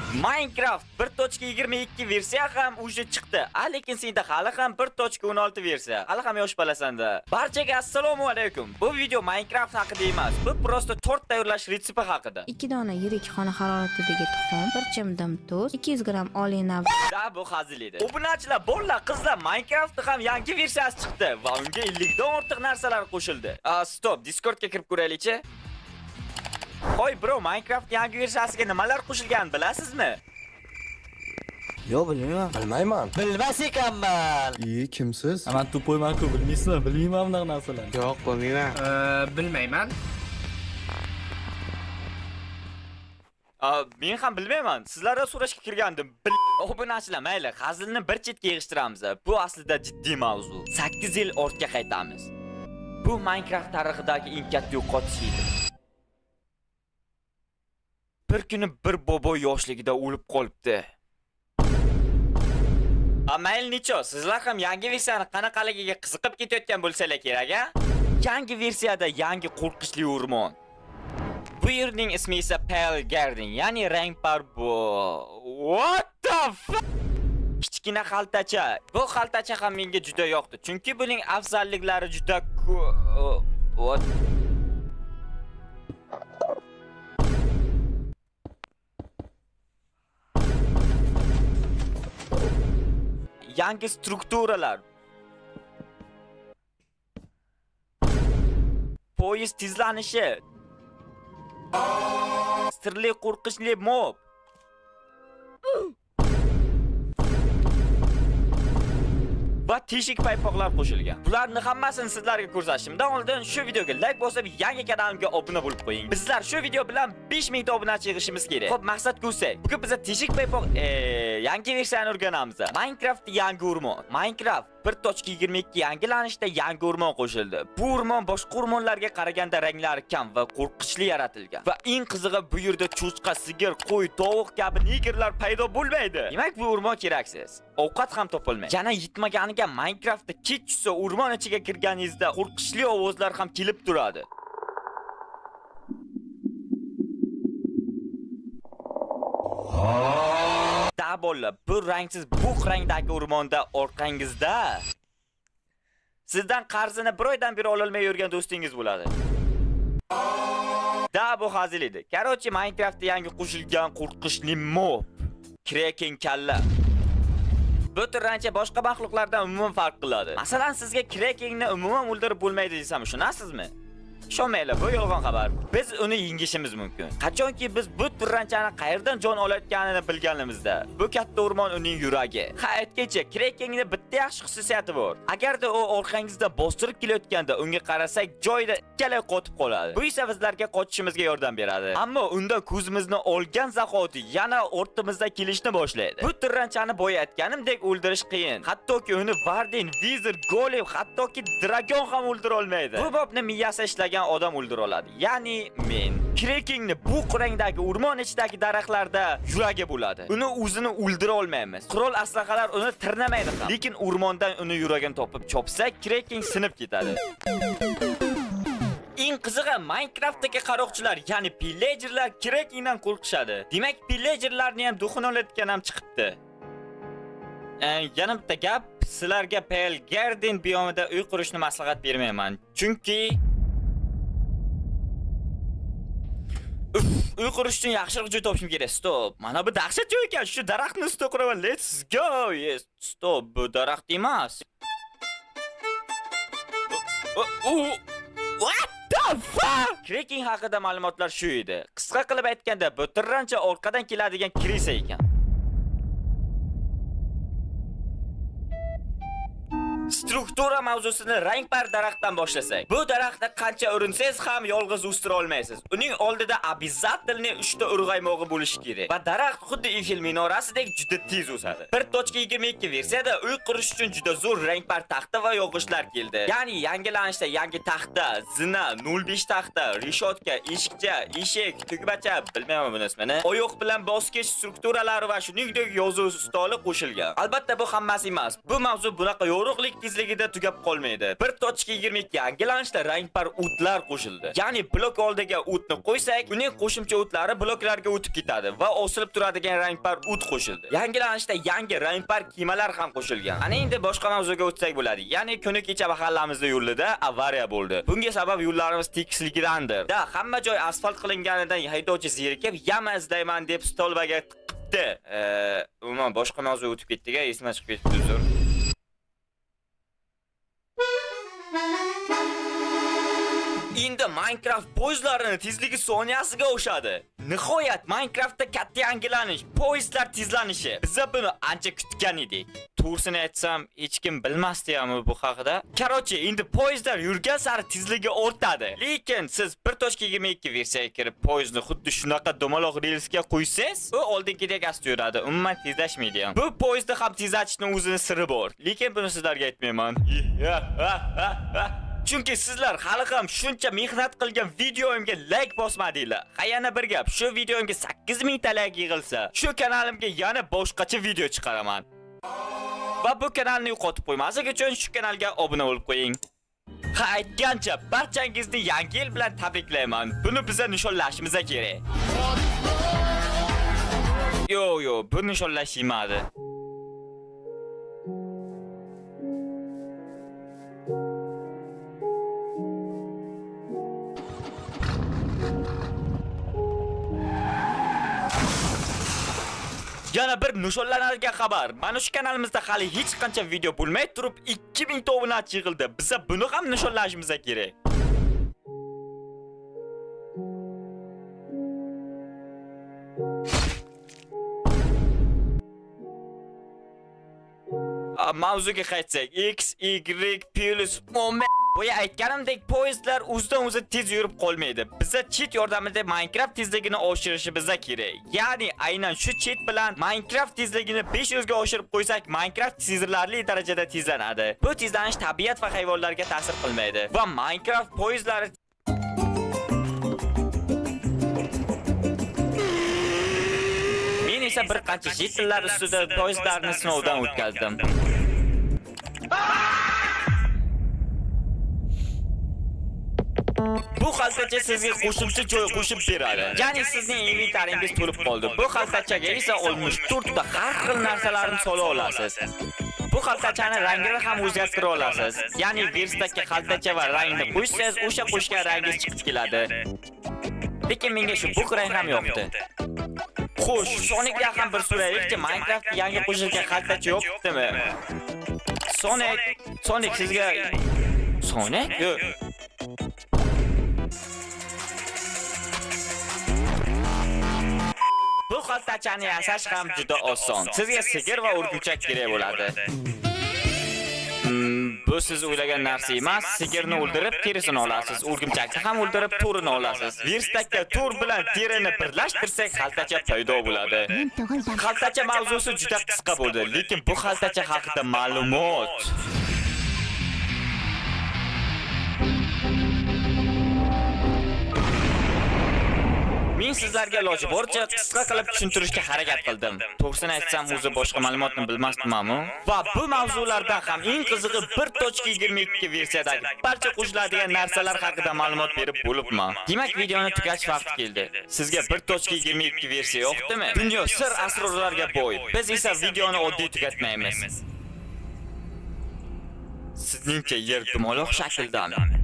Minecraft 1.22 versiya ham уже chiqdi. Lekin senda hali ham 1.16 versiya. Hali ham yosh bolasanda. Barchaga assalomu alaykum. Bu video Minecraft haqida emas. Bu prosta tort tayyorlash retsepti haqida. 2 dona yirik xona haroratidagi tuxum, 1 chimdim tuz, 200 gram oliy nav. Da bu hazil edi. Obunachilar, bolalar, qizlar, Minecraftning ham yangi versiyasi chiqdi va unga 50 dan ortiq narsalar qo'shildi. Stop, Discordga kirib ko'raylik-chi. Hoy bro, Minecraft yangi versiyasiga nimalar qo'shilganini bilasizmi? Yo'q, bilmayman. Bilmayman. Bilmas ekanman. Kimsiz? Men to'poyman-ku, bilmaysizmi? Bilmayman bunaqa narsalarni. Yo'q, bilmayman. Bilmayman. Men ham bilmayman. Sizlardan so'rashga kirgandim. Obunachilar, mayli, hazilni bir chetga yig'ishtiramiz. Bu aslida jiddiy mavzu. 8 yil ortga qaytamiz. Bu Minecraft tarixidagi eng katta yo'qotish edi. Bir kuni bir bobo yoshligida o'lib qolibdi. Mayli necho, sizlar ham yangi versiyani qanaqaligiga qiziqib ketayotgan bo'lsalar kerak, a? Yangi versiyada yangi qo'rqinchli o'rmon. Bu yerning ismi esa Pale Garden, ya'ni rangpar bu. What the fuck? Kichkina xaltacha. Bu xaltacha ham menga juda yoqdi, chunki buning afzalliklari juda ko'p. Yangi strukturalar. Poyezd tezlanishi. Sirli qo'rqinchli mob. Va teshik paypoqlar qo'shilgan. Bularni hammasini sizlarga ko'rsatishimdan oldin shu videoga like bosib, yangi kanalimga obuna bo'lib qo'ying. Bizlar shu video bilan 5000 ta obunachi yig'ishimiz kerak. Xo'p, maqsad ko'rsak. Bugun biz teshik paypoq yangi versiyani o'rganamiz. Minecraft yangi o'rmon. Minecraft 1.22 yangilanishda yangi o'rmon qo'shildi. Bu o'rmon boshqa o'rmonlarga qaraganda ranglari kam va qo'rqinchli yaratilgan. Va eng qizig'i, bu yerda cho'chqa, sigir, qo'y, tovuq kabi nigerlar paydo bo'lmaydi. Demak, bu o'rmon keraksiz. Ovqat ham topilmaydi. Yana yetmaganiga Minecraftda kech tushsa o'rmon ichiga kirganingizda qo'rqinchli ovozlar ham kelib turadi. Bolalar, bu rangsiz bug' rangdagi o'rmonda orqangizda sizdan qarzini bir oydan beri ololmay yurgan do'stingiz bo'ladi. Bu hazil edi. Qarochi, Minecraftda yangi qo'shilgan qo'rqinchli mob, Kraken kalla. Bu turrancha boshqa maxluqlardan umuman farq qiladi. Masalan, sizga Krakenni umuman o'ldirib bo'lmaydi desam, tushunasizmi? Shomela, bu yolg'on xabar. Biz uni yengishimiz mumkin. Qachonki biz bu turranchani qayerdan jon olayotganini bilganimizda, bu katta o'rmon uning yuragi. Aytgancha, Krakenning bitta yaxshi xususiyati bor. Agarda u orqangizda bostirib kelayotganda unga qarasak, joyida ikkalay qotib qoladi. Bu esa bizlarga qochishimizga yordam beradi. Ammo unda ko'zimizni olgan zahoti yana ortimizda kelishni boshlaydi. Bu turranchani bo'yatganimdek o'ldirish qiyin. Hattoki uni Warden, Wizard, Golem, hattoki dragon ham o'ldira olmaydi. Bu mobni miyasi ishlagan odam o'ldira oladi. Ya'ni men. Krakenni bu rangdagi o'rmon ichidagi daraxtlarda yuragi bo'ladi. Uni o'zini o'ldira olmaymiz. Qurol aslahalar uni tirnamaydi ham. Lekin o'rmondan uni yuragini topib chopsak, Kraken sinib ketadi. Eng qizig'i, Minecraftdagi qaroqchilar, ya'ni pillagerlar Krakendan qo'rqishadi. Demak, pillagerlarni ham duxin olayotgan ham chiqibdi. Yana bitta gap, sizlarga Pale Garden biyomida uy qurishni maslahat bermayman. Chunki uy qurish uchun yaxshiroq joy topishim kerak. Stop. Mana bu dahshat joy ekan. Shu daraxtni ustida quraman. Let's go. Yes. Stop. Bu daraxt emas. What the fuck? Kraken haqida ma'lumotlar shu edi. Qisqa qilib aytganda, bu turrancha orqadan keladigan krisa ekan. Struktura mavzusini rangpar daraxtdan boshlasak. Bu daraxtni qancha urinsangiz ham yolg'iz o'stira olmaysiz. Uning oldida обязательно 3 ta urg'aymog'i bo'lishi kerak. Va daraxt xuddi Eiffel minorasidek juda tez o'sadi. 1.22 versiyada uy qurish uchun juda zo'r rangpar taxta va yog'ochlar keldi. Ya'ni yangilanishda yangi taxta, zina, 05 taxta, reshotka, eshikcha, eshik, tugmacha, bilmayman buni ismini, oyoq bilan bosqich strukturalari va shuningdek yozuv stoli qo'shilgan. Albatta bu hammasi emas. Bu mavzu bunaqa yorug'lik tezligida tugab qolmaydi. 1.22 yangilanishda rangpar o'tlar qo'shildi. Ya'ni blok oldiga o'tni qo'ysak, uning qo'shimcha o'tlari bloklarga o'tib ketadi va osilib turadigan rangpar o't qo'shildi. Yangilanishda yangi rangpar kiyimlar ham qo'shilgan. Ana endi boshqa mavzuga o'tsak bo'ladi. Ya'ni kuni kecha mahallamizda yo'lida avariya bo'ldi. Bunga sabab yo'llarimiz tekisligidandir. Da hamma joy asfalt qilinganidan haydovchi zerikib, yama izlayman deb stolbaga tiqibdi. Umuman boshqa mavzuga o'tib ketdik-a, esimdan chiqib ketdi uzr. Endi Minecraft poyezdlarini tezligi soniyasiga o'xshadi. Nihoyat Minecraftda katta yangilanish, poyezdlar tezlanishi. Biz buni ancha kutgan edik. To'g'risini aytsam, hech kim bilmasdi-ham bu haqida. Qarochi, endi poyezdlar yurgan sari tezligi ortadi. Lekin siz 1.22 versiyaga kirib poyezdni xuddi shunaqa domaloq relsga qo'ysangiz, u oldingidek asta yuradi, umuman tezlashmaydi ham. Bu poyezdni ham tezlatishning o'zining siri bor. Lekin buni sizlarga aytmayman. Chunki sizlar hali ham shuncha mehnat qilgan videoimga like bosmadinglar. Ha yana bir gap, shu videoimga 8000 ta like yig'ilsa, shu kanalimga yana boshqacha video chiqaraman. Va bu kanalni yo'qotib qo'ymaslik uchun shu kanalga obuna bo'lib qo'ying. Ha aytgancha, barchangizni yangi yil bilan tabriklayman. Buni biza nishonlashimiz kerak. Yo'q, bu nishonlash yemadi. Yana bir nishonlanadigan xabar. Mana shu kanalimizda hali hech qancha video bo'lmay turib 2000 ta obunachi yig'ildi. Biz buni ham nishonlashimiz kerak. Mavzuga qaytsak, X, Y plus Boya aytganimdek poyezdlar o'zidan o'zi tez yurib qolmaydi. Biza chet yordamida Minecraft tezligini oshirishimiz kerak. Ya'ni aynan shu chet bilan Minecraft tezligini 500 ga oshirib qo'ysak, Minecraft sezilarli darajada tezlanadi. Bu tezlanish tabiat va hayvonlarga ta'sir qilmaydi va Minecraft poyezdlari Men esa bir qancha chet tillar ustida poyezdlarni sinovdan o'tkazdim. Bu xaltacha sizga qo'shimcha joy qo'shib beradi. Ya'ni sizning inventaringiz to'lib qoldi. Bu xaltachaga esa 64 ta har xil narsalarni sola olasiz. Bu xaltachani rangini ham o'zgartira olasiz. Ya'ni versdagi xaltacha va rangni qo'ysangiz, o'sha qo'shgan rangingiz chiqib keladi. Lekin menga shu bu rang ham yoqdi. Xo'sh, Sonic'ga ham bir so'raylik-chi, Minecraft yangi qo'shilgan xaltacha yo'qdimi? Sonic sizga Sonic? Yo'q. Bu xaltachani yasash ham juda oson. Sizga sigir va o'rgimchak kerak bo'ladi. Bu siz o'ylagan narsa emas. Sigirni o'ldirib terisini olasiz, o'rgimchakni ham o'ldirib to'rini olasiz. Verstakda to'r bilan terini birlashtirsak, xaltacha paydo bo'ladi. Xaltacha mavzusi juda qisqa bo'ldi, lekin bu xaltacha haqida ma'lumot Men sizlarga iloji boricha qisqa qilib tushuntirishga harakat qildim. To'g'risini aytsam, o'zi boshqa ma'lumotni bilmasdim-ku. Va bu mavzulardan ham eng qizig'i 1.22 versiyadagi barcha qo'shiladigan narsalar haqida ma'lumot berib bo'libman. Demak, videoni tugatish vaqti keldi. Sizga 1.22 versiya yoqdimi? Dunyo sir asrorlarga boy. Biz esa videoni oddiy tugatmaymiz. Sizningcha yer dumaloq shakldami?